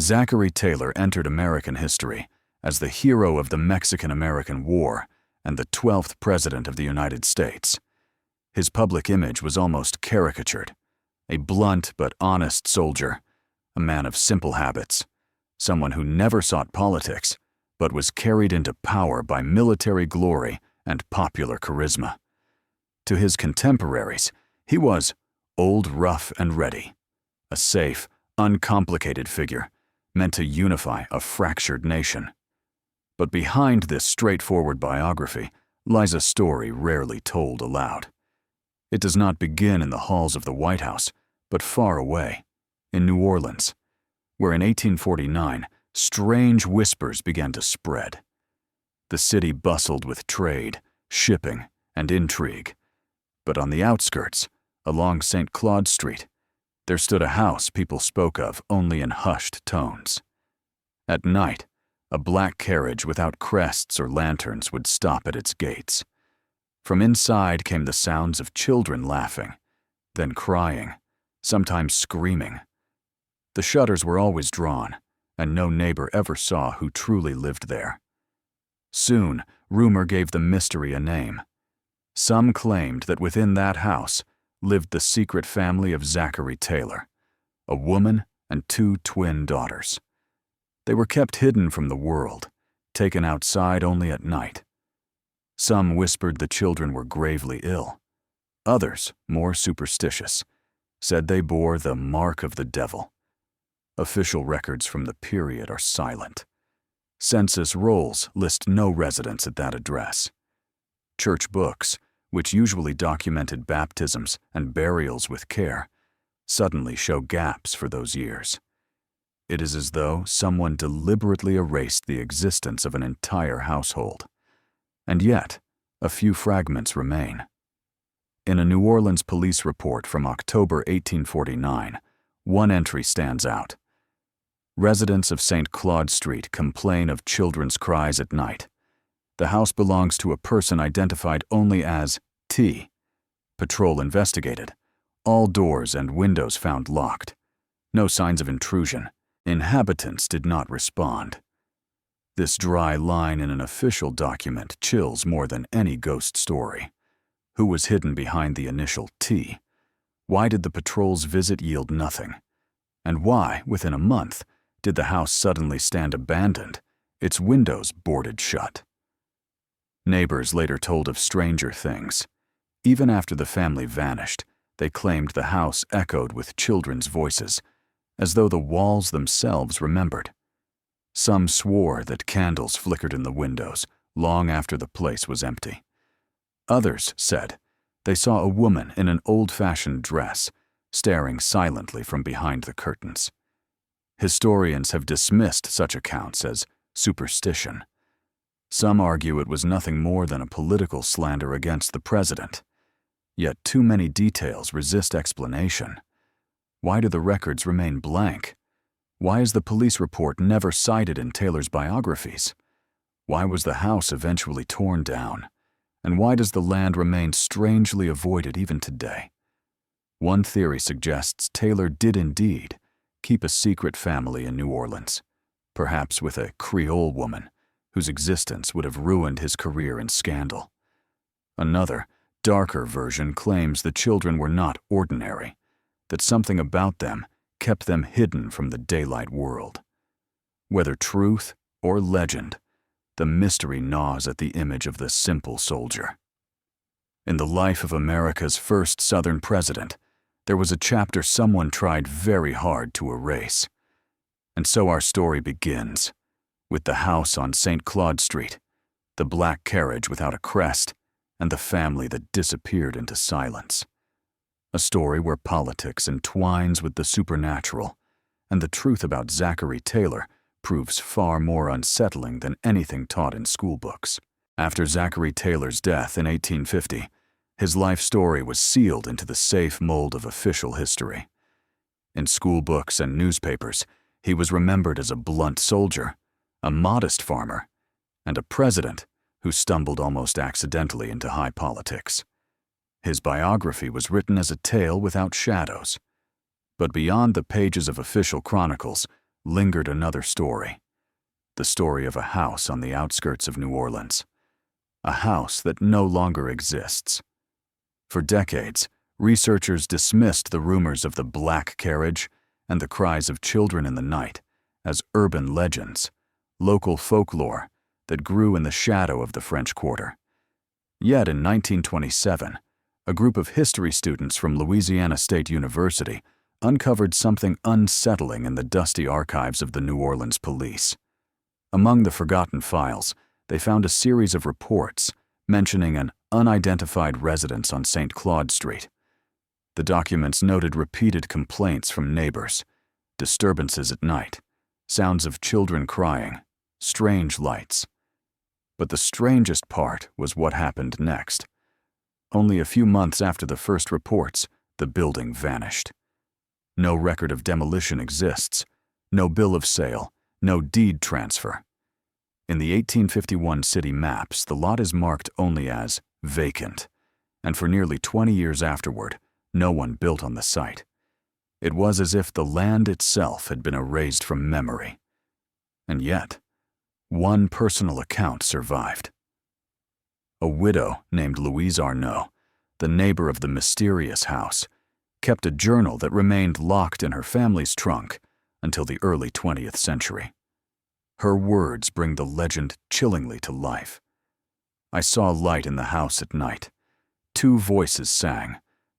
Zachary Taylor entered American history as the hero of the Mexican-American War and the 12th President of the United States. His public image was almost caricatured, a blunt but honest soldier, a man of simple habits, someone who never sought politics, but was carried into power by military glory and popular charisma. To his contemporaries, he was old, rough, and ready, a safe, uncomplicated figure meant to unify a fractured nation. But behind this straightforward biography lies a story rarely told aloud. It does not begin in the halls of the White House, but far away, in New Orleans, where in 1849, strange whispers began to spread. The city bustled with trade, shipping, and intrigue. But on the outskirts, along St. Claude Street, there stood a house people spoke of only in hushed tones. At night, a black carriage without crests or lanterns would stop at its gates. From inside came the sounds of children laughing, then crying, sometimes screaming. The shutters were always drawn, and no neighbor ever saw who truly lived there. Soon, rumor gave the mystery a name. Some claimed that within that house lived the secret family of Zachary Taylor, a woman and 2 twin daughters. They were kept hidden from the world, taken outside only at night. Some whispered the children were gravely ill. Others, more superstitious, said they bore the mark of the devil. Official records from the period are silent. Census rolls list no residents at that address. Church books, which usually documented baptisms and burials with care, suddenly show gaps for those years. It is as though someone deliberately erased the existence of an entire household. And yet, a few fragments remain. In a New Orleans police report from October 1849, one entry stands out. Residents of St. Claude Street complain of children's cries at night. The house belongs to a person identified only as T. Patrol investigated. All doors and windows found locked. No signs of intrusion. Inhabitants did not respond. This dry line in an official document chills more than any ghost story. Who was hidden behind the initial T? Why did the patrol's visit yield nothing? And why, within a month, did the house suddenly stand abandoned, its windows boarded shut? Neighbors later told of stranger things. Even after the family vanished, they claimed the house echoed with children's voices, as though the walls themselves remembered. Some swore that candles flickered in the windows long after the place was empty. Others said they saw a woman in an old-fashioned dress, staring silently from behind the curtains. Historians have dismissed such accounts as superstition. Some argue it was nothing more than a political slander against the president. Yet too many details resist explanation. Why do the records remain blank? Why is the police report never cited in Taylor's biographies? Why was the house eventually torn down? And why does the land remain strangely avoided even today? One theory suggests Taylor did indeed keep a secret family in New Orleans, perhaps with a Creole woman whose existence would have ruined his career in scandal. Another, darker version claims the children were not ordinary, that something about them kept them hidden from the daylight world. Whether truth or legend, the mystery gnaws at the image of the simple soldier. In the life of America's first Southern president, there was a chapter someone tried very hard to erase. And so our story begins, with the house on St. Claude Street, the black carriage without a crest, and the family that disappeared into silence. A story where politics entwines with the supernatural, and the truth about Zachary Taylor proves far more unsettling than anything taught in schoolbooks. After Zachary Taylor's death in 1850, his life story was sealed into the safe mold of official history. In schoolbooks and newspapers, he was remembered as a blunt soldier, a modest farmer, and a president who stumbled almost accidentally into high politics. His biography was written as a tale without shadows. But beyond the pages of official chronicles lingered another story. The story of a house on the outskirts of New Orleans. A house that no longer exists. For decades, researchers dismissed the rumors of the black carriage and the cries of children in the night as urban legends, local folklore that grew in the shadow of the French Quarter. Yet in 1927, a group of history students from Louisiana State University uncovered something unsettling in the dusty archives of the New Orleans police. Among the forgotten files, they found a series of reports mentioning an unidentified residence on St. Claude Street. The documents noted repeated complaints from neighbors, disturbances at night, sounds of children crying, strange lights. But the strangest part was what happened next. Only a few months after the first reports, the building vanished. No record of demolition exists, no bill of sale, no deed transfer. In the 1851 city maps, the lot is marked only as vacant, and for nearly 20 years afterward, no one built on the site. It was as if the land itself had been erased from memory. And yet, one personal account survived. A widow named Louise Arnault, the neighbor of the mysterious house, kept a journal that remained locked in her family's trunk until the early 20th century. Her words bring the legend chillingly to life. I saw light in the house at night. 2 voices sang,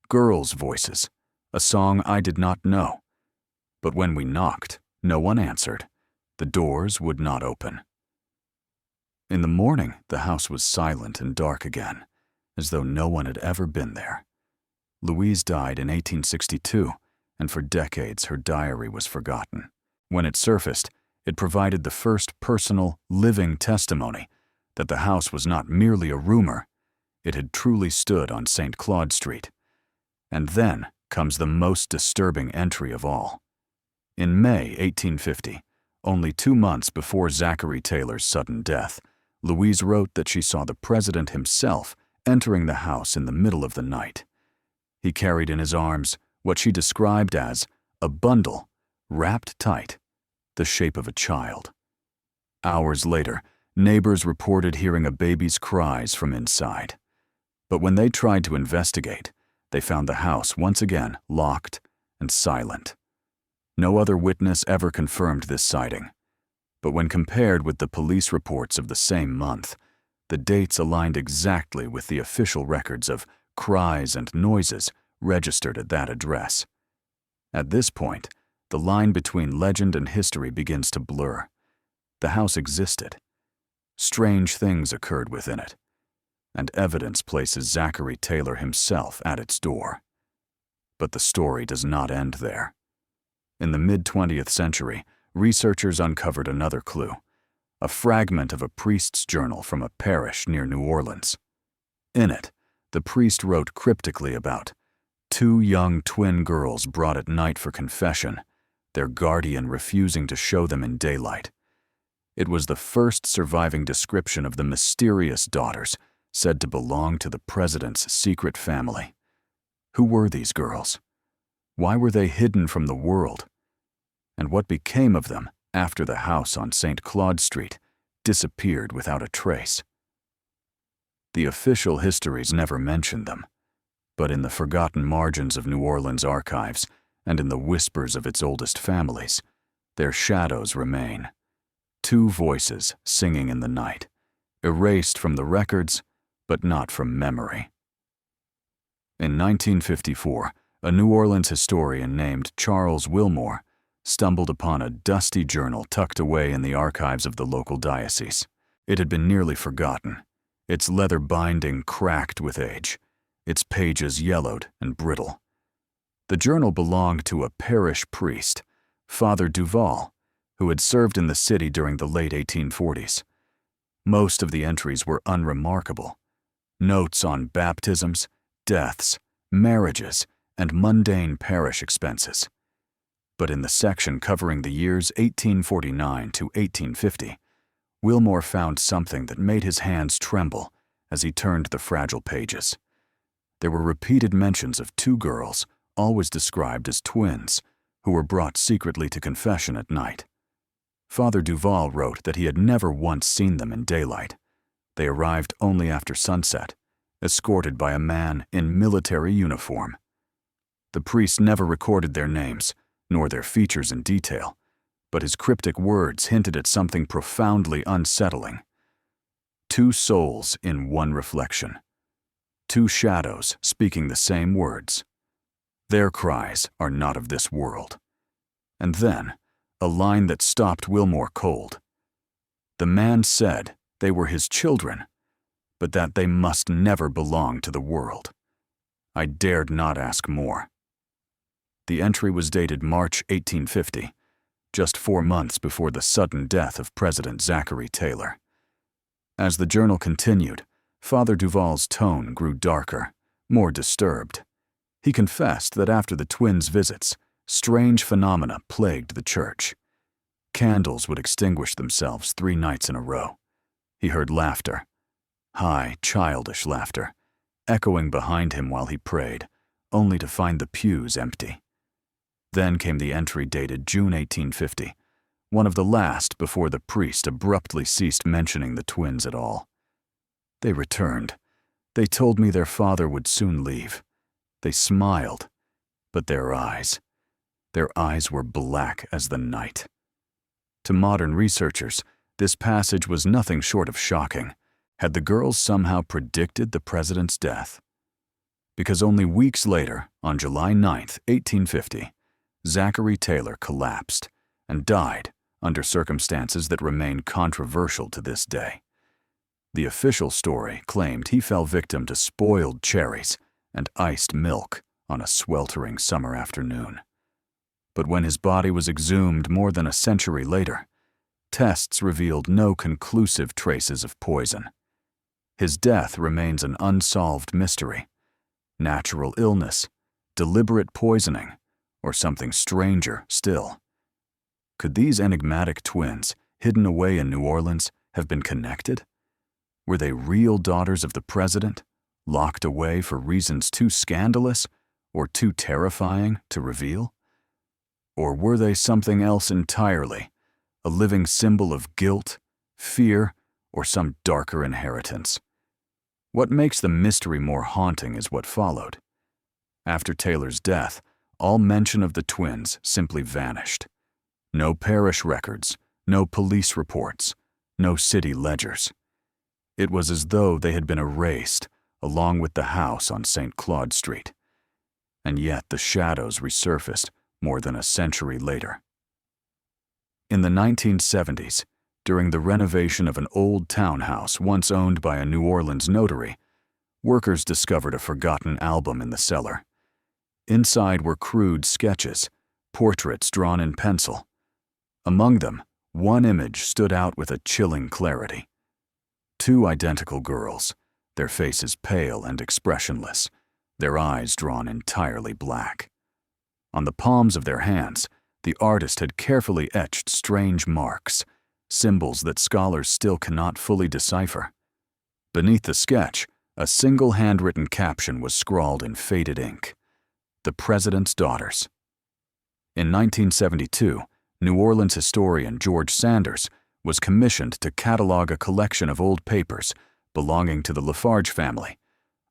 girls' voices, a song I did not know. But when we knocked, no one answered. The doors would not open. In the morning, the house was silent and dark again, as though no one had ever been there. Louise died in 1862, and for decades her diary was forgotten. When it surfaced, it provided the first personal, living testimony that the house was not merely a rumor, it had truly stood on St. Claude Street. And then comes the most disturbing entry of all. In May 1850, only 2 months before Zachary Taylor's sudden death, Louise wrote that she saw the president himself entering the house in the middle of the night. He carried in his arms what she described as a bundle, wrapped tight, the shape of a child. Hours later, neighbors reported hearing a baby's cries from inside. But when they tried to investigate, they found the house once again locked and silent. No other witness ever confirmed this sighting. But when compared with the police reports of the same month, the dates aligned exactly with the official records of cries and noises registered at that address. At this point, the line between legend and history begins to blur. The house existed. Strange things occurred within it, and evidence places Zachary Taylor himself at its door. But the story does not end there. In the mid-20th century, researchers uncovered another clue, a fragment of a priest's journal from a parish near New Orleans. In it, the priest wrote cryptically about 2 young twin girls brought at night for confession, their guardian refusing to show them in daylight. It was the first surviving description of the mysterious daughters said to belong to the president's secret family. Who were these girls? Why were they hidden from the world? And what became of them after the house on St. Claude Street disappeared without a trace? The official histories never mention them, but in the forgotten margins of New Orleans archives and in the whispers of its oldest families, their shadows remain. 2 voices singing in the night, erased from the records, but not from memory. In 1954, a New Orleans historian named Charles Wilmore stumbled upon a dusty journal tucked away in the archives of the local diocese. It had been nearly forgotten, its leather binding cracked with age, its pages yellowed and brittle. The journal belonged to a parish priest, Father Duval, who had served in the city during the late 1840s. Most of the entries were unremarkable. Notes on baptisms, deaths, marriages, and mundane parish expenses. But in the section covering the years 1849 to 1850, Wilmore found something that made his hands tremble as he turned the fragile pages. There were repeated mentions of 2 girls, always described as twins, who were brought secretly to confession at night. Father Duval wrote that he had never once seen them in daylight. They arrived only after sunset, escorted by a man in military uniform. The priest never recorded their names, nor their features in detail, but his cryptic words hinted at something profoundly unsettling. Two souls in one reflection. Two shadows speaking the same words. Their cries are not of this world. And then, a line that stopped Wilmore cold. The man said they were his children, but that they must never belong to the world. I dared not ask more. The entry was dated March 1850, just 4 months before the sudden death of President Zachary Taylor. As the journal continued, Father Duval's tone grew darker, more disturbed. He confessed that after the twins' visits, strange phenomena plagued the church. Candles would extinguish themselves 3 nights in a row. He heard laughter, high, childish laughter, echoing behind him while he prayed, only to find the pews empty. Then came the entry dated June 1850, one of the last before the priest abruptly ceased mentioning the twins at all. They returned. They told me their father would soon leave. They smiled, but their eyes were black as the night. To modern researchers, this passage was nothing short of shocking. Had the girls somehow predicted the president's death? Because only weeks later, on July 9, 1850, Zachary Taylor collapsed and died under circumstances that remain controversial to this day. The official story claimed he fell victim to spoiled cherries and iced milk on a sweltering summer afternoon. But when his body was exhumed more than a century later, tests revealed no conclusive traces of poison. His death remains an unsolved mystery. Natural illness, deliberate poisoning, or something stranger still. Could these enigmatic twins, hidden away in New Orleans, have been connected? Were they real daughters of the president, locked away for reasons too scandalous or too terrifying to reveal? Or were they something else entirely, a living symbol of guilt, fear, or some darker inheritance? What makes the mystery more haunting is what followed. After Taylor's death, all mention of the twins simply vanished. No parish records, no police reports, no city ledgers. It was as though they had been erased, along with the house on St. Claude Street. And yet the shadows resurfaced more than a century later. In the 1970s, during the renovation of an old townhouse once owned by a New Orleans notary, workers discovered a forgotten album in the cellar. Inside were crude sketches, portraits drawn in pencil. Among them, one image stood out with a chilling clarity. 2 identical girls, their faces pale and expressionless, their eyes drawn entirely black. On the palms of their hands, the artist had carefully etched strange marks, symbols that scholars still cannot fully decipher. Beneath the sketch, a single handwritten caption was scrawled in faded ink: "The President's Daughters." In 1972, New Orleans historian George Sanders was commissioned to catalog a collection of old papers belonging to the Lafarge family,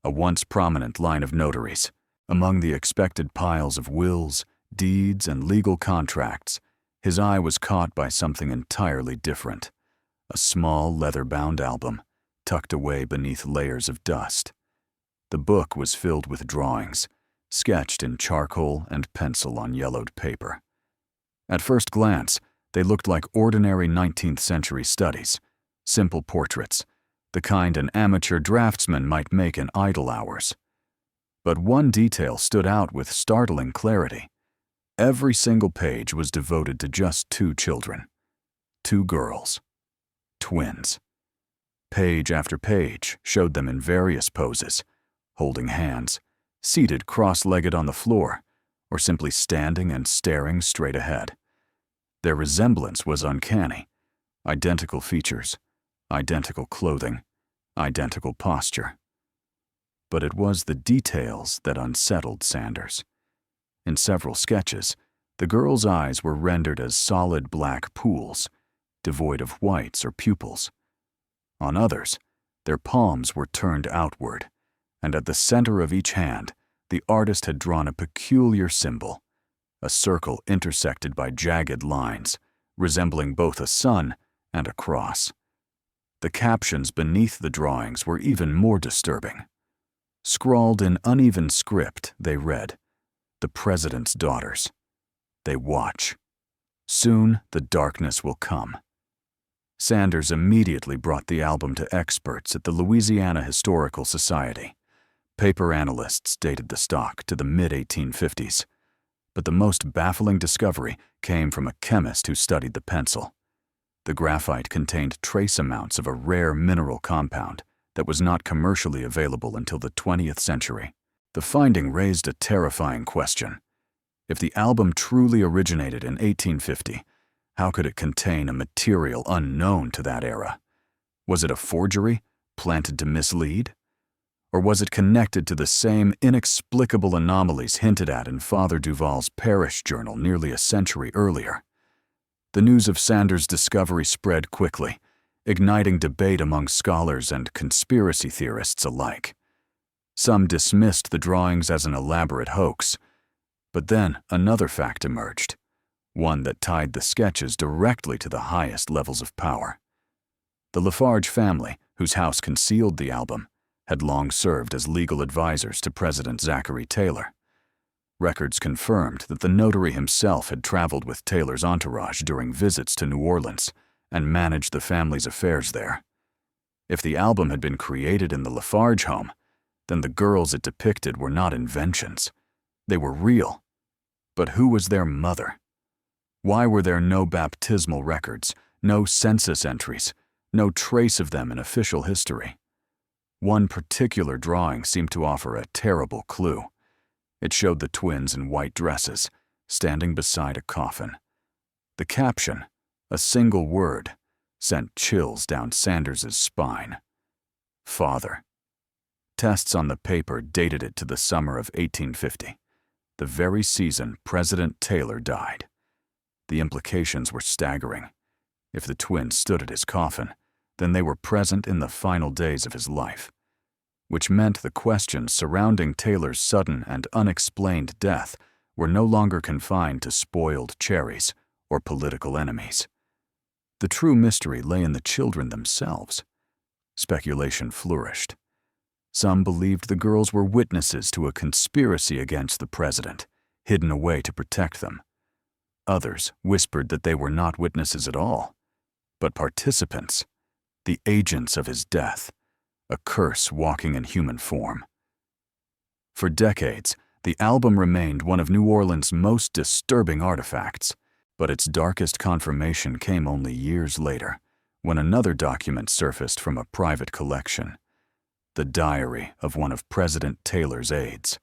a once prominent line of notaries. Among the expected piles of wills, deeds, and legal contracts, his eye was caught by something entirely different: a small leather-bound album, tucked away beneath layers of dust. The book was filled with drawings, sketched in charcoal and pencil on yellowed paper. At first glance, they looked like ordinary 19th century studies, simple portraits, the kind an amateur draftsman might make in idle hours. But one detail stood out with startling clarity. Every single page was devoted to just 2 children. 2 girls. Twins. Page after page showed them in various poses, holding hands, seated cross-legged on the floor, or simply standing and staring straight ahead. Their resemblance was uncanny. Identical features, identical clothing, identical posture. But it was the details that unsettled Sanders. In several sketches, the girls' eyes were rendered as solid black pools, devoid of whites or pupils. On others, their palms were turned outward, and at the center of each hand, the artist had drawn a peculiar symbol, a circle intersected by jagged lines, resembling both a sun and a cross. The captions beneath the drawings were even more disturbing. Scrawled in uneven script, they read, "The President's Daughters. They watch. Soon the darkness will come." Sanders immediately brought the album to experts at the Louisiana Historical Society. Paper analysts dated the stock to the mid-1850s. But the most baffling discovery came from a chemist who studied the pencil. The graphite contained trace amounts of a rare mineral compound that was not commercially available until the 20th century. The finding raised a terrifying question. If the album truly originated in 1850, how could it contain a material unknown to that era? Was it a forgery, planted to mislead? Or was it connected to the same inexplicable anomalies hinted at in Father Duval's parish journal nearly a century earlier? The news of Sanders' discovery spread quickly, igniting debate among scholars and conspiracy theorists alike. Some dismissed the drawings as an elaborate hoax, but then another fact emerged, one that tied the sketches directly to the highest levels of power. The Lafarge family, whose house concealed the album, had long served as legal advisors to President Zachary Taylor. Records confirmed that the notary himself had traveled with Taylor's entourage during visits to New Orleans and managed the family's affairs there. If the album had been created in the Lafarge home, then the girls it depicted were not inventions. They were real. But who was their mother? Why were there no baptismal records, no census entries, no trace of them in official history? One particular drawing seemed to offer a terrible clue. It showed the twins in white dresses, standing beside a coffin. The caption, a single word, sent chills down Sanders's spine. Father. Tests on the paper dated it to the summer of 1850, the very season President Taylor died. The implications were staggering. If the twins stood at his coffin, then they were present in the final days of his life, which meant the questions surrounding Taylor's sudden and unexplained death were no longer confined to spoiled cherries or political enemies. The true mystery lay in the children themselves. Speculation flourished. Some believed the girls were witnesses to a conspiracy against the president, hidden away to protect them. Others whispered that they were not witnesses at all, but participants, the agents of his death, a curse walking in human form. For decades, the album remained one of New Orleans' most disturbing artifacts, but its darkest confirmation came only years later, when another document surfaced from a private collection, the diary of one of President Taylor's aides.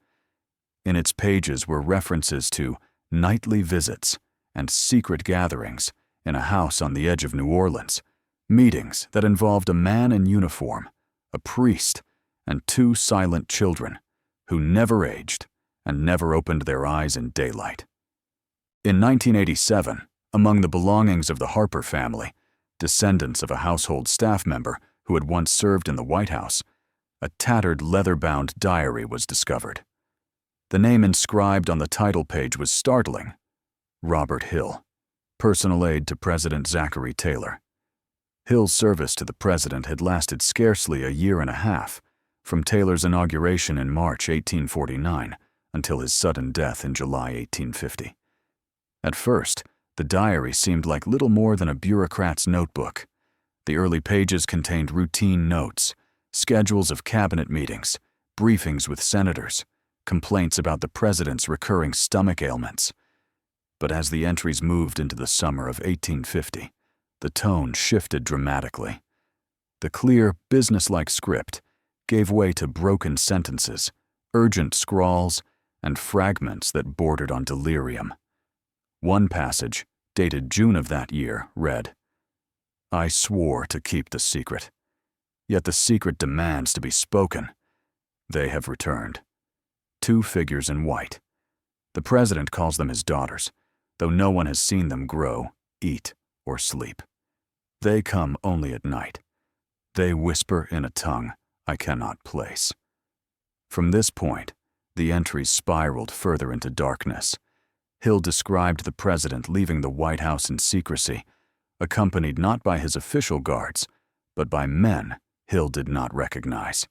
In its pages were references to nightly visits and secret gatherings in a house on the edge of New Orleans, meetings that involved a man in uniform, a priest, and two silent children who never aged and never opened their eyes in daylight. In 1987, among the belongings of the Harper family, descendants of a household staff member who had once served in the White House, a tattered leather-bound diary was discovered. The name inscribed on the title page was startling: Robert Hill, personal aide to President Zachary Taylor. Hill's service to the president had lasted scarcely a year and a half, from Taylor's inauguration in March 1849 until his sudden death in July 1850. At first, the diary seemed like little more than a bureaucrat's notebook. The early pages contained routine notes, schedules of cabinet meetings, briefings with senators, complaints about the president's recurring stomach ailments. But as the entries moved into the summer of 1850, the tone shifted dramatically. The clear, businesslike script gave way to broken sentences, urgent scrawls, and fragments that bordered on delirium. One passage, dated June of that year, read, "I swore to keep the secret, yet the secret demands to be spoken. They have returned. Two figures in white. The president calls them his daughters, though no one has seen them grow, eat, or sleep. They come only at night. They whisper in a tongue I cannot place. From this point, the entries spiraled further into darkness. Hill described the president leaving the White House in secrecy, accompanied not by his official guards, but by men Hill did not recognize.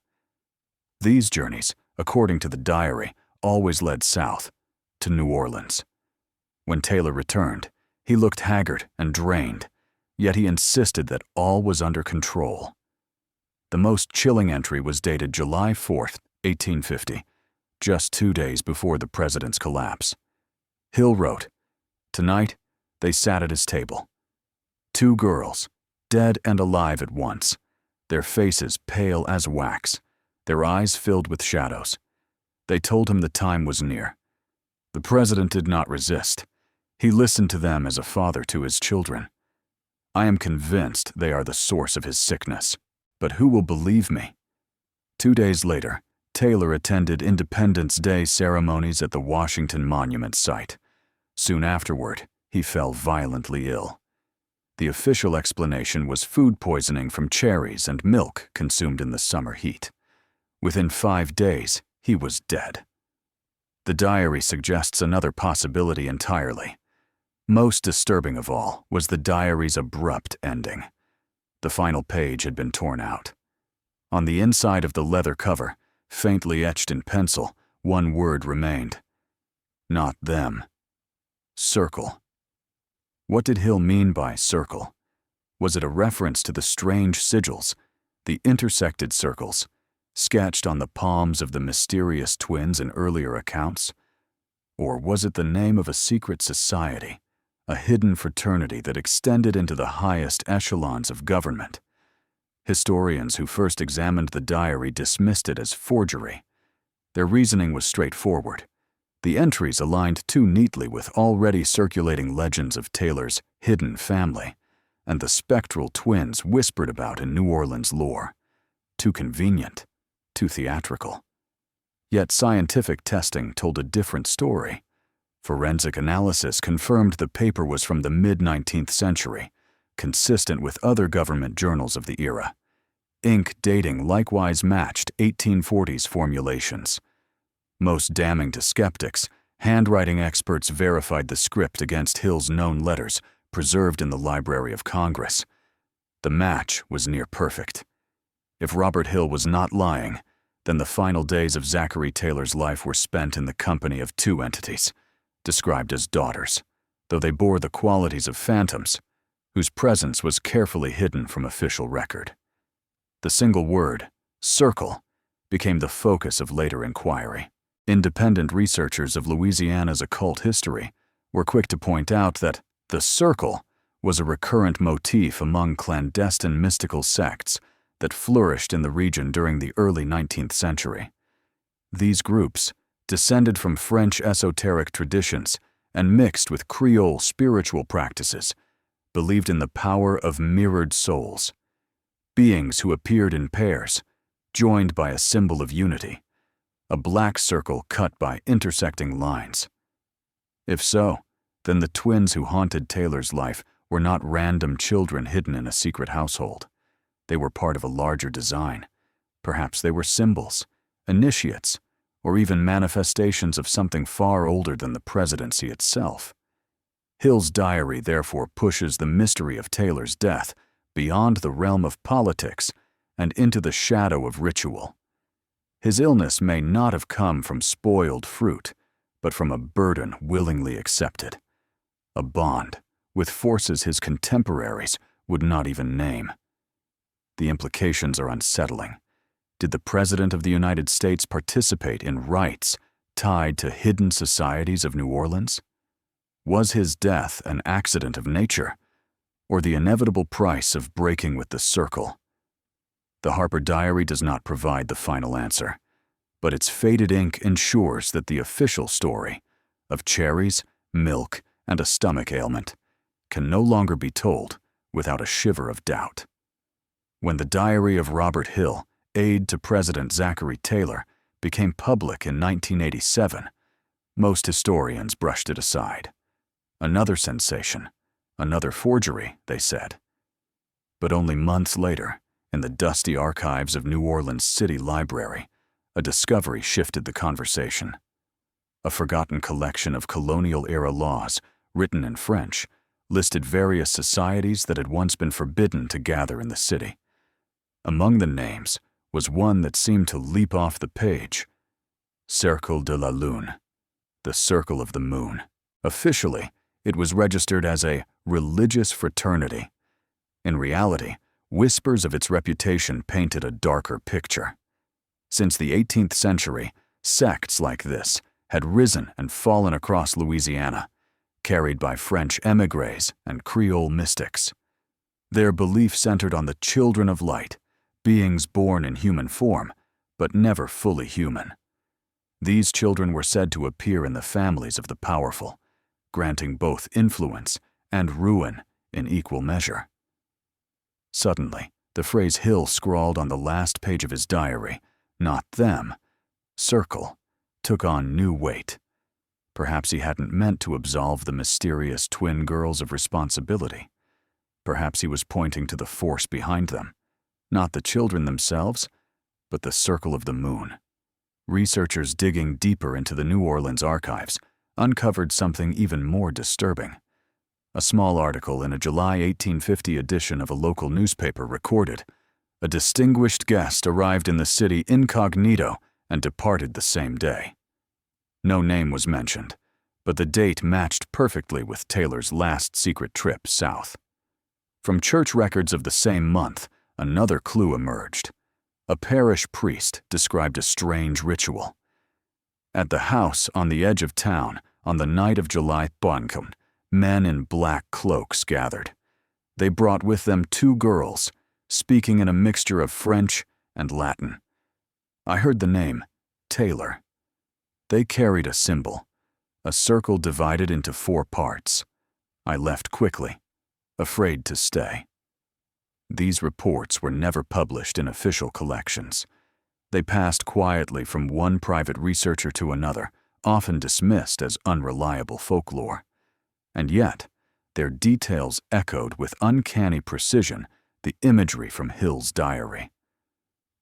These journeys, according to the diary, always led south, to New Orleans. When Taylor returned, he looked haggard and drained, yet he insisted that all was under control. The most chilling entry was dated July 4, 1850, just 2 days before the president's collapse. Hill wrote, "Tonight, they sat at his table. 2 girls, dead and alive at once, their faces pale as wax, their eyes filled with shadows. They told him the time was near. The president did not resist. He listened to them as a father to his children. I am convinced they are the source of his sickness, but who will believe me?" 2 days later, Taylor attended Independence Day ceremonies at the Washington Monument site. Soon afterward, he fell violently ill. The official explanation was food poisoning from cherries and milk consumed in the summer heat. Within 5 days, he was dead. The diary suggests another possibility entirely. Most disturbing of all was the diary's abrupt ending. The final page had been torn out. On the inside of the leather cover, faintly etched in pencil, one word remained. Not them. Circle. What did Hill mean by circle? Was it a reference to the strange sigils, the intersected circles, sketched on the palms of the mysterious twins in earlier accounts? Or was it the name of a secret society, a hidden fraternity that extended into the highest echelons of government? Historians who first examined the diary dismissed it as forgery. Their reasoning was straightforward. The entries aligned too neatly with already circulating legends of Taylor's hidden family and the spectral twins whispered about in New Orleans lore. Too convenient, too theatrical. Yet scientific testing told a different story. Forensic analysis confirmed the paper was from the mid-19th century, consistent with other government journals of the era. Ink dating likewise matched 1840s formulations. Most damning to skeptics, handwriting experts verified the script against Hill's known letters preserved in the Library of Congress. The match was near perfect. If Robert Hill was not lying, then the final days of Zachary Taylor's life were spent in the company of 2 entities, described as daughters, though they bore the qualities of phantoms, whose presence was carefully hidden from official record. The single word, circle, became the focus of later inquiry. Independent researchers of Louisiana's occult history were quick to point out that the circle was a recurrent motif among clandestine mystical sects that flourished in the region during the early 19th century. These groups, descended from French esoteric traditions and mixed with Creole spiritual practices, believed in the power of mirrored souls, beings who appeared in pairs, joined by a symbol of unity, a black circle cut by intersecting lines. If so, then the twins who haunted Taylor's life were not random children hidden in a secret household. They were part of a larger design. Perhaps they were symbols, initiates, or even manifestations of something far older than the presidency itself. Hill's diary therefore pushes the mystery of Taylor's death beyond the realm of politics and into the shadow of ritual. His illness may not have come from spoiled fruit, but from a burden willingly accepted, a bond with forces his contemporaries would not even name. The implications are unsettling. Did the President of the United States participate in rites tied to hidden societies of New Orleans? Was his death an accident of nature, or the inevitable price of breaking with the circle? The Harper Diary does not provide the final answer, but its faded ink ensures that the official story of cherries, milk, and a stomach ailment can no longer be told without a shiver of doubt. When the diary of Robert Hill, aide to President Zachary Taylor, became public in 1987, most historians brushed it aside. Another sensation, another forgery, they said. But only months later, in the dusty archives of New Orleans City Library, a discovery shifted the conversation. A forgotten collection of colonial-era laws, written in French, listed various societies that had once been forbidden to gather in the city. Among the names was one that seemed to leap off the page: Cercle de la Lune, the Circle of the Moon. Officially, it was registered as a religious fraternity. In reality, whispers of its reputation painted a darker picture. Since the 18th century, sects like this had risen and fallen across Louisiana, carried by French émigrés and Creole mystics. Their belief centered on the children of light, beings born in human form, but never fully human. These children were said to appear in the families of the powerful, granting both influence and ruin in equal measure. Suddenly, the phrase Hill scrawled on the last page of his diary, "Not them, circle," took on new weight. Perhaps he hadn't meant to absolve the mysterious twin girls of responsibility. Perhaps he was pointing to the force behind them, not the children themselves, but the Circle of the Moon. Researchers digging deeper into the New Orleans archives uncovered something even more disturbing. A small article in a July 1850 edition of a local newspaper recorded, "A distinguished guest arrived in the city incognito and departed the same day." No name was mentioned, but the date matched perfectly with Taylor's last secret trip south. From church records of the same month, another clue emerged. A parish priest described a strange ritual. At the house on the edge of town, on the night of July 2nd, men in black cloaks gathered. They brought with them 2 girls, speaking in a mixture of French and Latin. I heard the name Taylor. They carried a symbol, a circle divided into 4 parts. I left quickly, afraid to stay. These reports were never published in official collections. They passed quietly from one private researcher to another, often dismissed as unreliable folklore. And yet, their details echoed with uncanny precision the imagery from Hill's diary.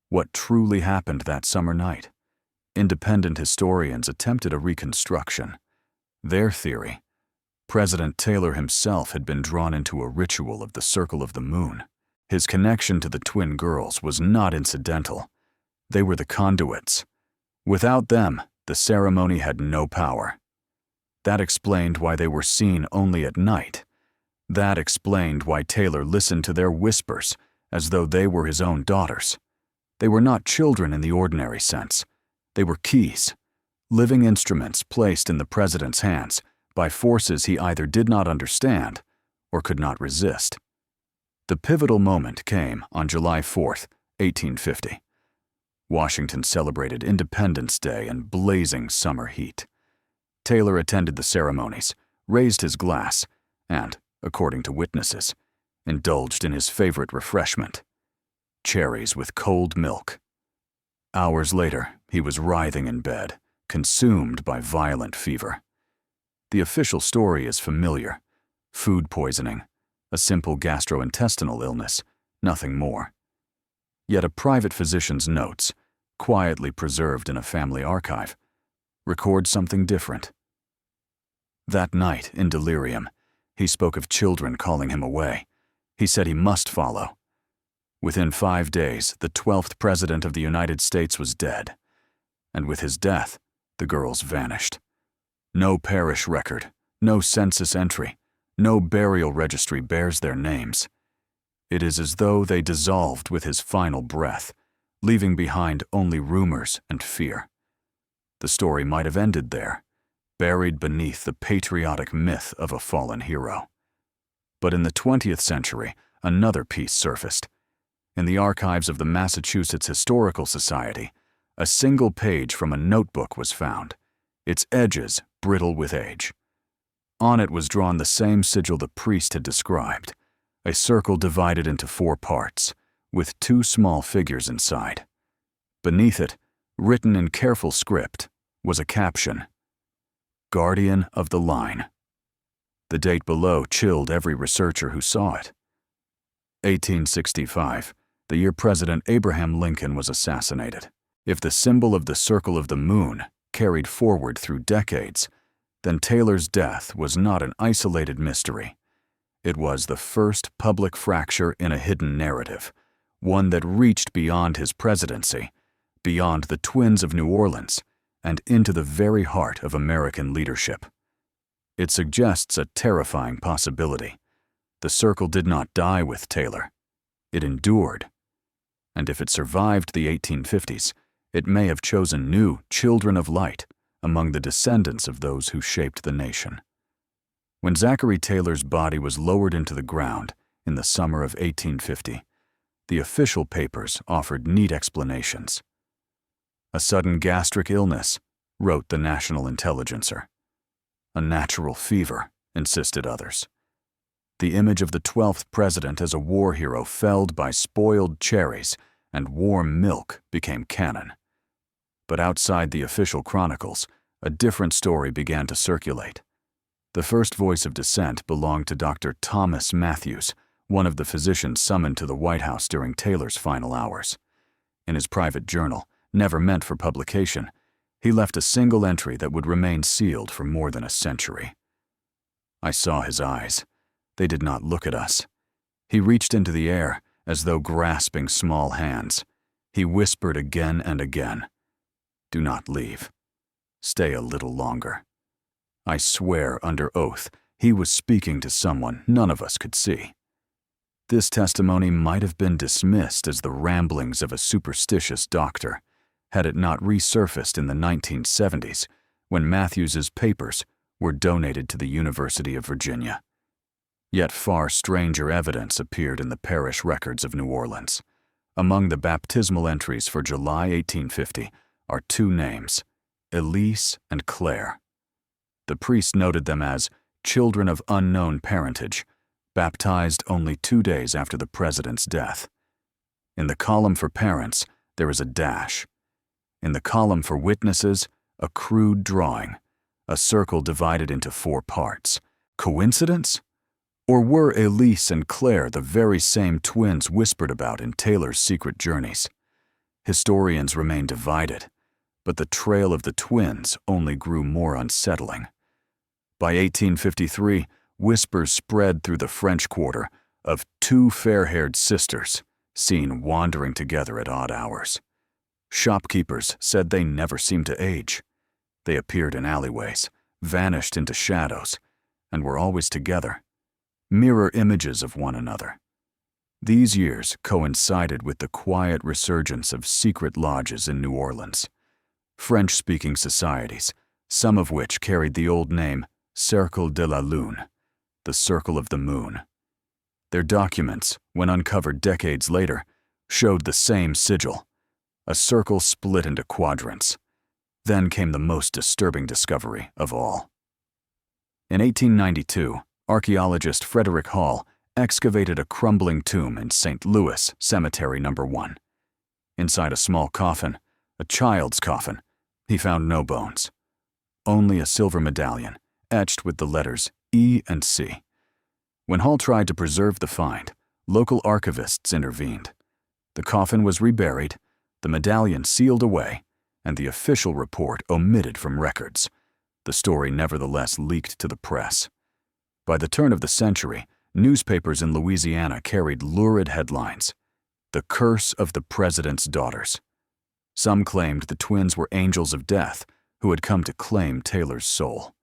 What truly happened that summer night? Independent historians attempted a reconstruction. Their theory: President Taylor himself had been drawn into a ritual of the Circle of the Moon. His connection to the twin girls was not incidental. They were the conduits. Without them, the ceremony had no power. That explained why they were seen only at night. That explained why Taylor listened to their whispers as though they were his own daughters. They were not children in the ordinary sense. They were keys, living instruments placed in the president's hands by forces he either did not understand or could not resist. The pivotal moment came on July 4th, 1850. Washington celebrated Independence Day in blazing summer heat. Taylor attended the ceremonies, raised his glass, and, according to witnesses, indulged in his favorite refreshment: cherries with cold milk. Hours later, he was writhing in bed, consumed by violent fever. The official story is familiar: food poisoning, a simple gastrointestinal illness, nothing more. Yet a private physician's notes, quietly preserved in a family archive, record something different. That night, in delirium, he spoke of children calling him away. He said he must follow. Within 5 days, the 12th President of the United States was dead. And with his death, the girls vanished. No parish record, no census entry, no burial registry bears their names. It is as though they dissolved with his final breath, leaving behind only rumors and fear. The story might have ended there, buried beneath the patriotic myth of a fallen hero. But in the 20th century, another piece surfaced. In the archives of the Massachusetts Historical Society, a single page from a notebook was found, its edges brittle with age. On it was drawn the same sigil the priest had described, a circle divided into 4 parts, with 2 small figures inside. Beneath it, written in careful script, was a caption: "Guardian of the Line." The date below chilled every researcher who saw it. 1865, the year President Abraham Lincoln was assassinated. If the symbol of the circle of the moon carried forward through decades, then Taylor's death was not an isolated mystery. It was the first public fracture in a hidden narrative, one that reached beyond his presidency, beyond the twins of New Orleans, and into the very heart of American leadership. It suggests a terrifying possibility. The circle did not die with Taylor. It endured. And if it survived the 1850s, it may have chosen new children of light among the descendants of those who shaped the nation. When Zachary Taylor's body was lowered into the ground in the summer of 1850, the official papers offered neat explanations. A sudden gastric illness, wrote the National Intelligencer. A natural fever, insisted others. The image of the 12th president as a war hero felled by spoiled cherries and warm milk became canon. But outside the official chronicles, a different story began to circulate. The first voice of dissent belonged to Dr. Thomas Matthews, one of the physicians summoned to the White House during Taylor's final hours. In his private journal, never meant for publication, he left a single entry that would remain sealed for more than a century. I saw his eyes. They did not look at us. He reached into the air as though grasping small hands. He whispered again and again, "Do not leave. Stay a little longer." I swear under oath he was speaking to someone none of us could see. This testimony might have been dismissed as the ramblings of a superstitious doctor, had it not resurfaced in the 1970s when Matthews's papers were donated to the University of Virginia. Yet far stranger evidence appeared in the parish records of New Orleans. Among the baptismal entries for July 1850 are two names, Elise and Claire. The priest noted them as children of unknown parentage, baptized only 2 days after the president's death. In the column for parents, there is a dash. In the column for witnesses, a crude drawing, a circle divided into 4 parts. Coincidence? Or were Elise and Claire the very same twins whispered about in Taylor's secret journeys? Historians remain divided, but the trail of the twins only grew more unsettling. By 1853, whispers spread through the French Quarter of 2 fair-haired sisters seen wandering together at odd hours. Shopkeepers said they never seemed to age. They appeared in alleyways, vanished into shadows, and were always together, mirror images of one another. These years coincided with the quiet resurgence of secret lodges in New Orleans, French-speaking societies, some of which carried the old name Cercle de la Lune, the Circle of the Moon. Their documents, when uncovered decades later, showed the same sigil, a circle split into quadrants. Then came the most disturbing discovery of all. In 1892, archaeologist Frederick Hall excavated a crumbling tomb in St. Louis Cemetery No. 1. Inside a small coffin, a child's coffin, he found no bones, only a silver medallion etched with the letters E and C. When Hall tried to preserve the find, local archivists intervened. The coffin was reburied, the medallion sealed away, and the official report omitted from records. The story nevertheless leaked to the press. By the turn of the century, newspapers in Louisiana carried lurid headlines: "The Curse of the President's Daughters." Some claimed the twins were angels of death who had come to claim Taylor's soul.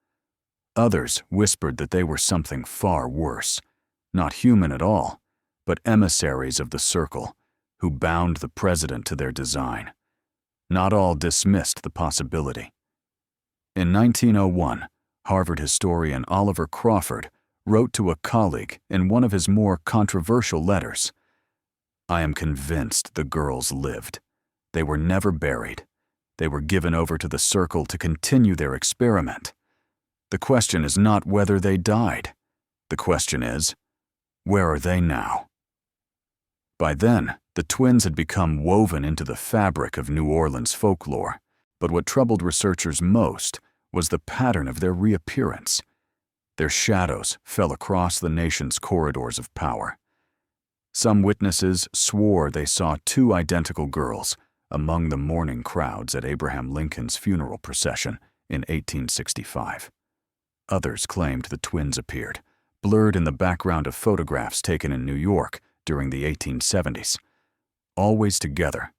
Others whispered that they were something far worse, not human at all, but emissaries of the circle who bound the president to their design. Not all dismissed the possibility. In 1901, Harvard historian Oliver Crawford wrote to a colleague in one of his more controversial letters, "I am convinced the girls lived. They were never buried. They were given over to the circle to continue their experiment. The question is not whether they died. The question is, where are they now?" By then, the twins had become woven into the fabric of New Orleans folklore, but what troubled researchers most was the pattern of their reappearance. Their shadows fell across the nation's corridors of power. Some witnesses swore they saw two identical girls among the mourning crowds at Abraham Lincoln's funeral procession in 1865. Others claimed the twins appeared, blurred in the background of photographs taken in New York during the 1870s. Always together,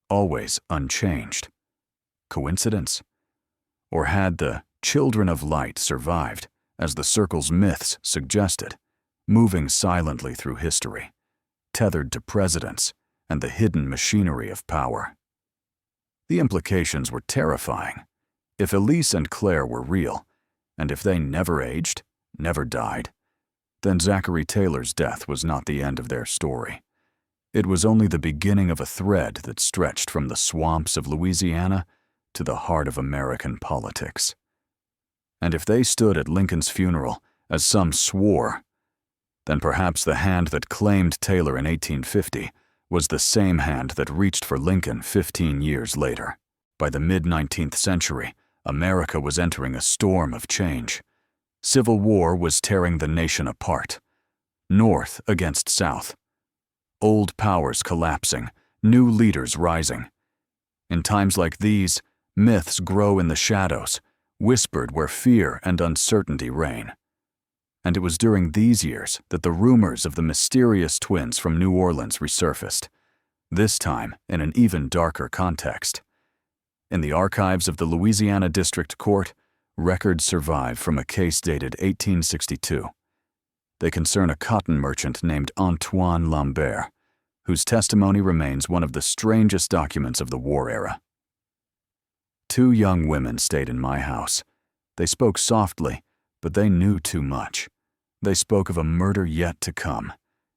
always unchanged. Coincidence? Or had the Children of Light survived, as the circle's myths suggested, moving silently through history, tethered to presidents and the hidden machinery of power? The implications were terrifying. If Elise and Claire were real, and if they never aged, never died, then Zachary Taylor's death was not the end of their story. It was only the beginning of a thread that stretched from the swamps of Louisiana to the heart of American politics. And if they stood at Lincoln's funeral, as some swore, then perhaps the hand that claimed Taylor in 1850 was the same hand that reached for Lincoln 15 years later. By the mid-19th century, America was entering a storm of change. Civil war was tearing the nation apart. North against South. Old powers collapsing, new leaders rising. In times like these, myths grow in the shadows, whispered where fear and uncertainty reign. And it was during these years that the rumors of the mysterious twins from New Orleans resurfaced, this time in an even darker context. In the archives of the Louisiana District Court, records survive from a case dated 1862. They concern a cotton merchant named Antoine Lambert, whose testimony remains one of the strangest documents of the war era. Two young women stayed in my house. They spoke softly, but they knew too much. They spoke of a murder yet to come.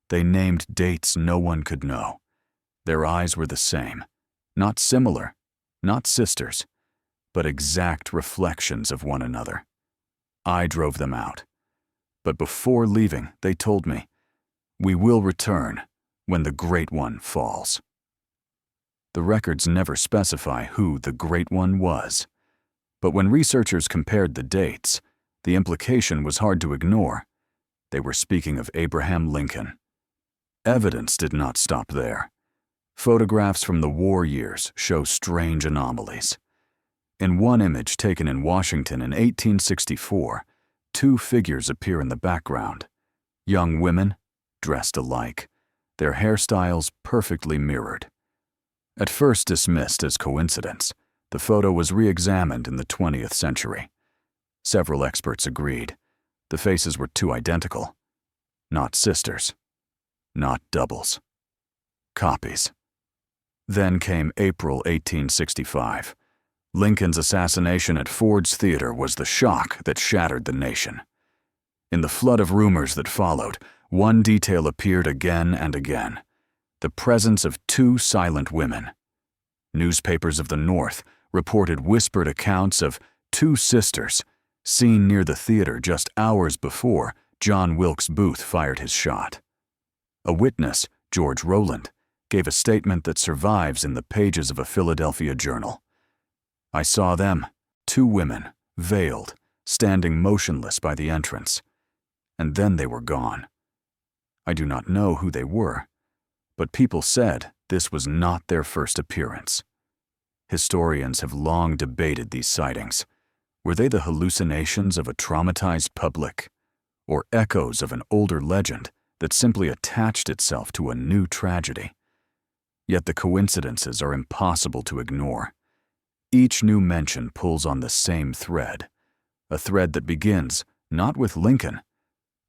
They named dates no one could know. Their eyes were the same, not similar, not sisters, but exact reflections of one another. I drove them out. But before leaving, they told me, "We will return when the Great One falls." The records never specify who the Great One was, but when researchers compared the dates, the implication was hard to ignore. They were speaking of Abraham Lincoln. Evidence did not stop there. Photographs from the war years show strange anomalies. In one image taken in Washington in 1864, two figures appear in the background. Young women, dressed alike, their hairstyles perfectly mirrored. At first dismissed as coincidence, the photo was re-examined in the 20th century. Several experts agreed. The faces were too identical. Not sisters. Not doubles. Copies. Then came April 1865. Lincoln's assassination at Ford's Theater was the shock that shattered the nation. In the flood of rumors that followed, one detail appeared again and again: the presence of two silent women. Newspapers of the North reported whispered accounts of two sisters seen near the theater just hours before John Wilkes Booth fired his shot. A witness, George Rowland, gave a statement that survives in the pages of a Philadelphia journal. "I saw them, two women, veiled, standing motionless by the entrance, and then they were gone. I do not know who they were, but people said this was not their first appearance." Historians have long debated these sightings. Were they the hallucinations of a traumatized public, or echoes of an older legend that simply attached itself to a new tragedy? Yet the coincidences are impossible to ignore. Each new mention pulls on the same thread, a thread that begins not with Lincoln,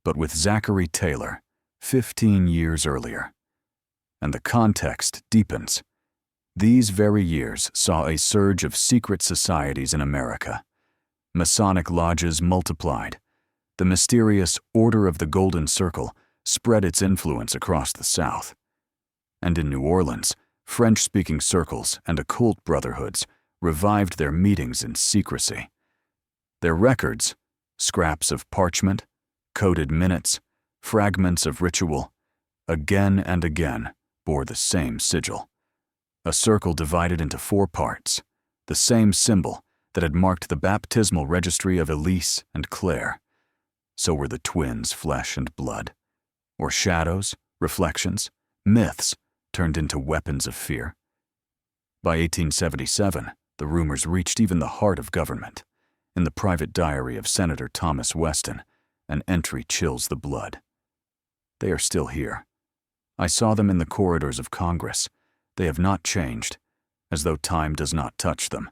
but with Zachary Taylor, 15 years earlier. And the context deepens. These very years saw a surge of secret societies in America. Masonic lodges multiplied. The mysterious Order of the Golden Circle spread its influence across the South. And in New Orleans, French-speaking circles and occult brotherhoods revived their meetings in secrecy. Their records, scraps of parchment, coded minutes, fragments of ritual, again and again bore the same sigil. A circle divided into 4 parts, the same symbol that had marked the baptismal registry of Elise and Claire. So were the twins flesh and blood, or shadows reflections, myths turned into weapons of fear. By 1877, the rumors reached even the heart of government. In the private diary of Senator Thomas Weston, an entry chills the blood. They are still here. I saw them in the corridors of Congress. They have not changed, as though time does not touch them.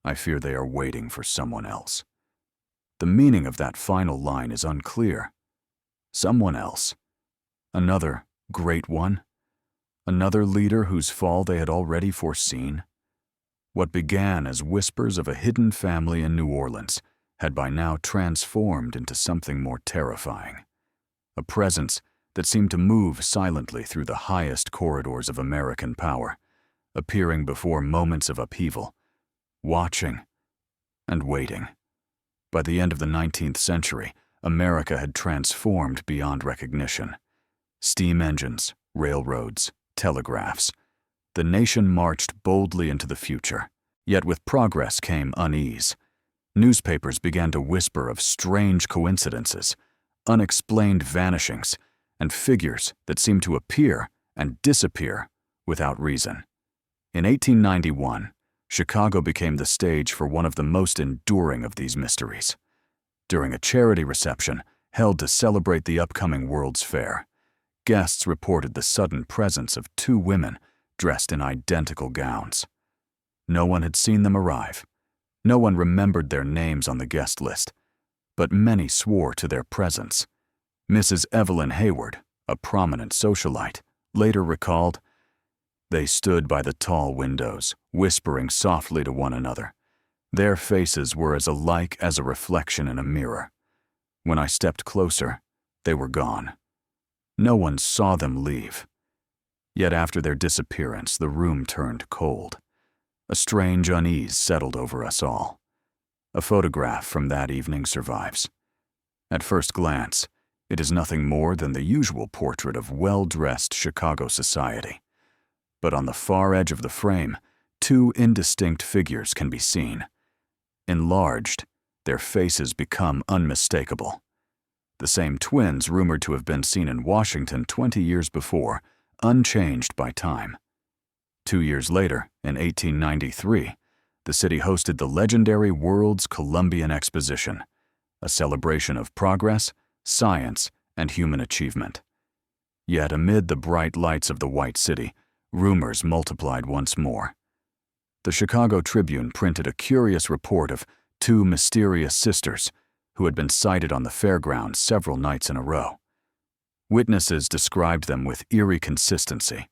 I fear they are waiting for someone else. The meaning of that final line is unclear. Someone else. Another great one? Another leader whose fall they had already foreseen? What began as whispers of a hidden family in New Orleans had by now transformed into something more terrifying. A presence that seemed to move silently through the highest corridors of American power, appearing before moments of upheaval, watching and waiting. By the end of the 19th century, America had transformed beyond recognition. Steam engines, railroads, telegraphs. The nation marched boldly into the future, yet with progress came unease. Newspapers began to whisper of strange coincidences, unexplained vanishings, and figures that seemed to appear and disappear without reason. In 1891, Chicago became the stage for one of the most enduring of these mysteries. During a charity reception held to celebrate the upcoming World's Fair, guests reported the sudden presence of two women dressed in identical gowns. No one had seen them arrive. No one remembered their names on the guest list, but many swore to their presence. Mrs. Evelyn Hayward, a prominent socialite, later recalled, "They stood by the tall windows, whispering softly to one another. Their faces were as alike as a reflection in a mirror. When I stepped closer, they were gone. No one saw them leave. Yet after their disappearance, the room turned cold. A strange unease settled over us all. A photograph from that evening survives. At first glance, it is nothing more than the usual portrait of well-dressed Chicago society. But on the far edge of the frame, two indistinct figures can be seen. Enlarged, their faces become unmistakable. The same twins rumored to have been seen in Washington 20 years before, unchanged by time. 2 years later, in 1893, the city hosted the legendary World's Columbian Exposition, a celebration of progress, science, and human achievement. Yet amid the bright lights of the White City, rumors multiplied once more. The Chicago Tribune printed a curious report of two mysterious sisters who had been sighted on the fairgrounds several nights in a row. Witnesses described them with eerie consistency.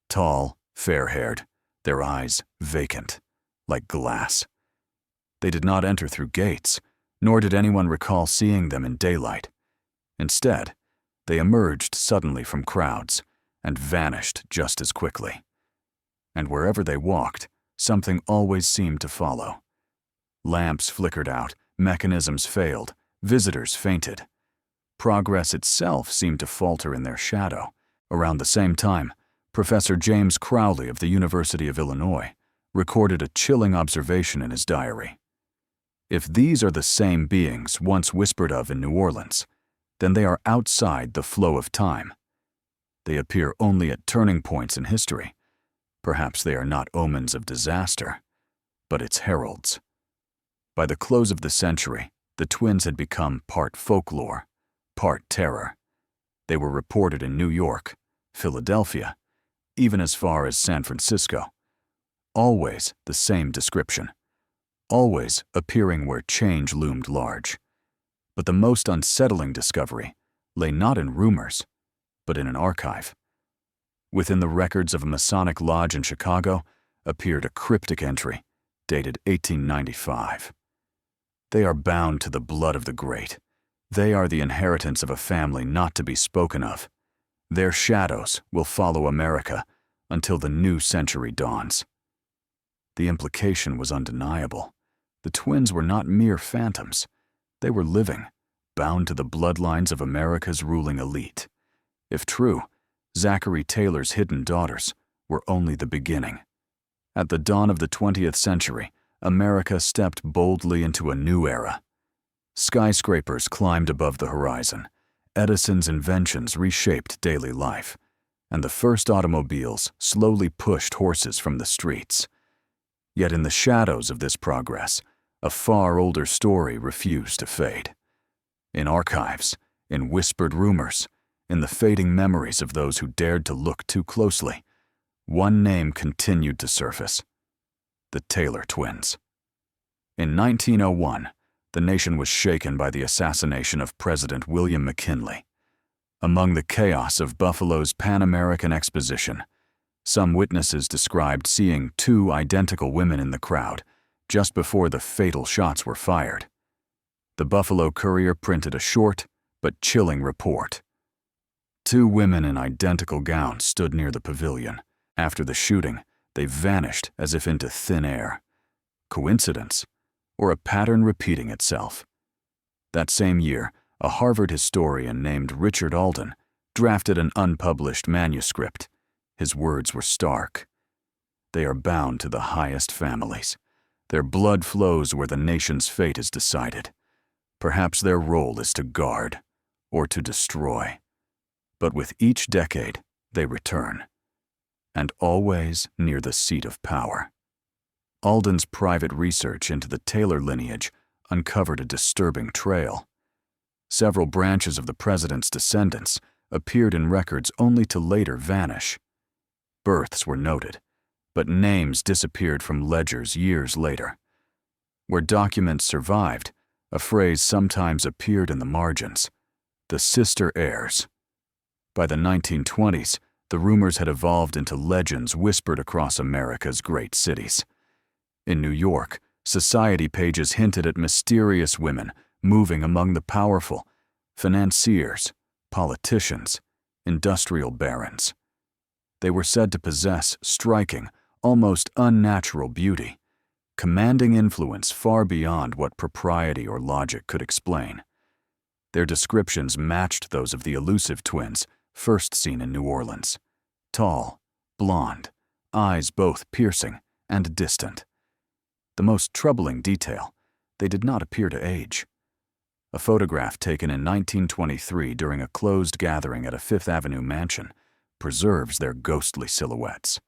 Tall, fair-haired, their eyes vacant, like glass. They did not enter through gates, nor did anyone recall seeing them in daylight. Instead, they emerged suddenly from crowds and vanished just as quickly. And wherever they walked, something always seemed to follow. Lamps flickered out, mechanisms failed, visitors fainted. Progress itself seemed to falter in their shadow. Around the same time, Professor James Crowley of the University of Illinois recorded a chilling observation in his diary. If these are the same beings once whispered of in New Orleans, then they are outside the flow of time. They appear only at turning points in history. Perhaps they are not omens of disaster, but its heralds. By the close of the century, the twins had become part folklore, part terror. They were reported in New York, Philadelphia, even as far as San Francisco. Always the same description. Always appearing where change loomed large. But the most unsettling discovery lay not in rumors, but in an archive. Within the records of a Masonic lodge in Chicago appeared a cryptic entry dated 1895. They are bound to the blood of the great. They are the inheritance of a family not to be spoken of. Their shadows will follow America until the new century dawns. The implication was undeniable. The twins were not mere phantoms. They were living, bound to the bloodlines of America's ruling elite. If true, Zachary Taylor's hidden daughters were only the beginning. At the dawn of the 20th century, America stepped boldly into a new era. Skyscrapers climbed above the horizon. Edison's inventions reshaped daily life, and the first automobiles slowly pushed horses from the streets. Yet in the shadows of this progress, a far older story refused to fade. In archives, in whispered rumors, in the fading memories of those who dared to look too closely, one name continued to surface: the Taylor twins. In 1901, the nation was shaken by the assassination of President William McKinley. Among the chaos of Buffalo's Pan American Exposition, some witnesses described seeing two identical women in the crowd just before the fatal shots were fired. The Buffalo Courier printed a short but chilling report. Two women in identical gowns stood near the pavilion. After the shooting, they vanished as if into thin air. Coincidence? Or a pattern repeating itself? That same year, a Harvard historian named Richard Alden drafted an unpublished manuscript. His words were stark. They are bound to the highest families. Their blood flows where the nation's fate is decided. Perhaps their role is to guard or to destroy. But with each decade, they return. And always near the seat of power. Alden's private research into the Taylor lineage uncovered a disturbing trail. Several branches of the president's descendants appeared in records only to later vanish. Births were noted, but names disappeared from ledgers years later. Where documents survived, a phrase sometimes appeared in the margins: the sister heirs. By the 1920s, the rumors had evolved into legends whispered across America's great cities. In New York, society pages hinted at mysterious women moving among the powerful: financiers, politicians, industrial barons. They were said to possess striking, almost unnatural beauty, commanding influence far beyond what propriety or logic could explain. Their descriptions matched those of the elusive twins first seen in New Orleans: tall, blonde, eyes both piercing and distant. The most troubling detail: they did not appear to age. A photograph taken in 1923 during a closed gathering at a Fifth Avenue mansion preserves their ghostly silhouettes.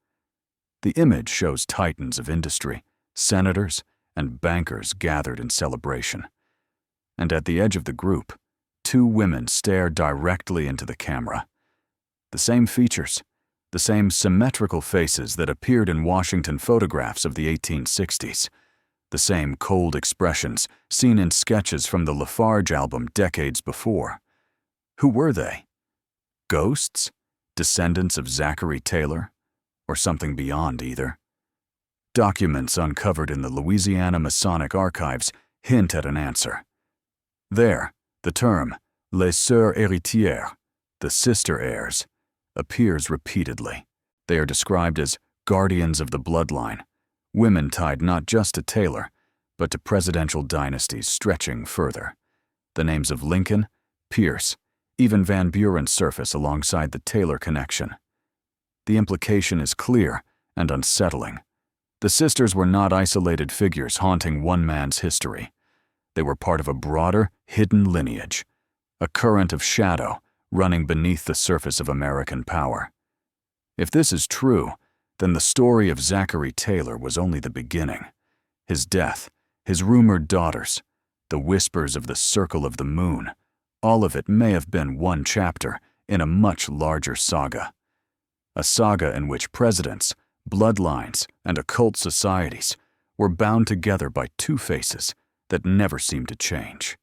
The image shows titans of industry, senators, and bankers gathered in celebration. And at the edge of the group, two women stare directly into the camera. The same features, the same symmetrical faces that appeared in Washington photographs of the 1860s, the same cold expressions seen in sketches from the Lafarge album decades before. Who were they? Ghosts? Descendants of Zachary Taylor? Or something beyond either? Documents uncovered in the Louisiana Masonic archives hint at an answer. There, the term les sœurs héritières, the sister heirs, appears repeatedly. They are described as guardians of the bloodline, women tied not just to Taylor, but to presidential dynasties stretching further. The names of Lincoln, Pierce, even Van Buren surface alongside the Taylor connection. The implication is clear and unsettling. The sisters were not isolated figures haunting one man's history. They were part of a broader, hidden lineage, a current of shadow running beneath the surface of American power. If this is true, then the story of Zachary Taylor was only the beginning. His death, his rumored daughters, the whispers of the circle of the moon, all of it may have been one chapter in a much larger saga. A saga in which presidents, bloodlines, and occult societies were bound together by two faces that never seemed to change.